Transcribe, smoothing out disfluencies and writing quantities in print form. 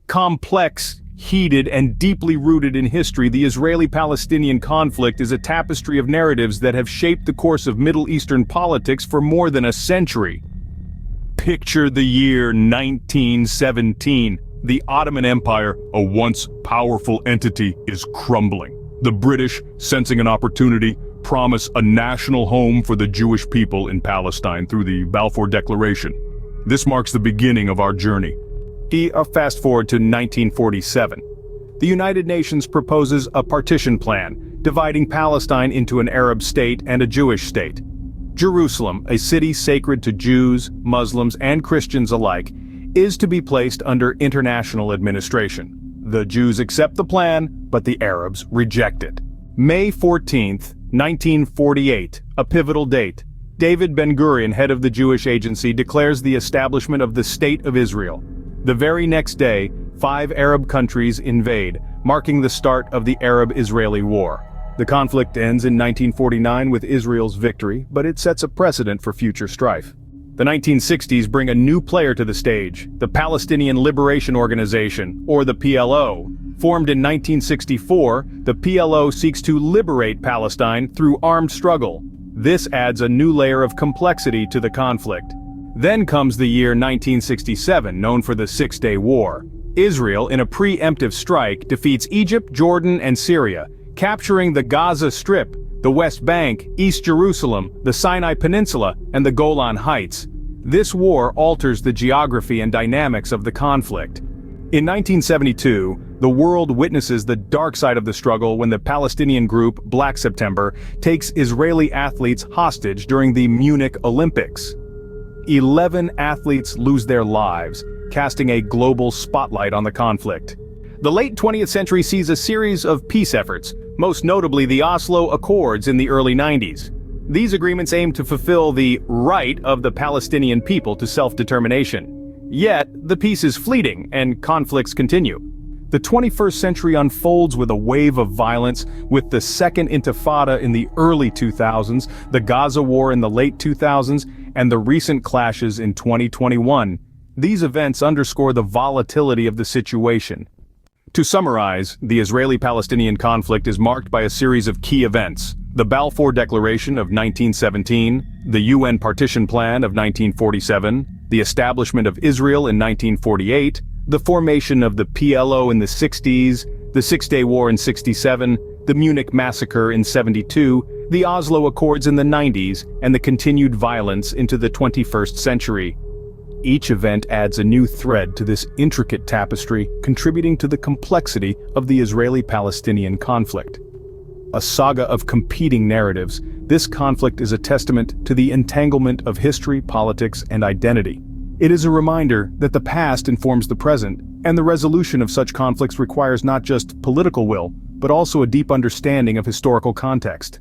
Complex, heated, and deeply rooted in history, the Israeli-Palestinian conflict is a tapestry of narratives that have shaped the course of Middle Eastern politics for more than a century. Picture the year 1917. The Ottoman Empire, a once powerful entity, is crumbling. The British, sensing an opportunity, promise a national home for the Jewish people in Palestine through the Balfour Declaration. This marks the beginning of our journey. Fast forward to 1947. The United Nations proposes a partition plan, dividing Palestine into an Arab state and a Jewish state. Jerusalem, a city sacred to Jews, Muslims, and Christians alike, is to be placed under international administration. The Jews accept the plan, but the Arabs reject it. May 14, 1948, a pivotal date. David Ben-Gurion, head of the Jewish Agency, declares the establishment of the State of Israel. The very next day, 5 Arab countries invade, marking the start of the Arab-Israeli War. The conflict ends in 1949 with Israel's victory, but it sets a precedent for future strife. The 1960s bring a new player to the stage, the Palestinian Liberation Organization, or the PLO. Formed in 1964, the PLO seeks to liberate Palestine through armed struggle. This adds a new layer of complexity to the conflict. Then comes the year 1967, known for the Six-Day War. Israel, in a preemptive strike, defeats Egypt, Jordan, and Syria, capturing the Gaza Strip, the West Bank, East Jerusalem, the Sinai Peninsula, and the Golan Heights. This war alters the geography and dynamics of the conflict. In 1972, the world witnesses the dark side of the struggle when the Palestinian group Black September takes Israeli athletes hostage during the Munich Olympics. 11 athletes lose their lives, casting a global spotlight on the conflict. The late 20th century sees a series of peace efforts, most notably the Oslo Accords in the early 90s. These agreements aim to fulfill the right of the Palestinian people to self-determination. Yet, the peace is fleeting, and conflicts continue. The 21st century unfolds with a wave of violence, with the Second Intifada in the early 2000s, the Gaza War in the late 2000s, and the recent clashes in 2021. These events underscore the volatility of the situation. To summarize, the Israeli-Palestinian conflict is marked by a series of key events: the Balfour Declaration of 1917, the UN Partition Plan of 1947, the establishment of Israel in 1948, the formation of the PLO in the 60s, the Six-Day War in 67, the Munich Massacre in 72, the Oslo Accords in the 90s, and the continued violence into the 21st century. Each event adds a new thread to this intricate tapestry, contributing to the complexity of the Israeli-Palestinian conflict. A saga of competing narratives, this conflict is a testament to the entanglement of history, politics, and identity. It is a reminder that the past informs the present, and the resolution of such conflicts requires not just political will, but also a deep understanding of historical context.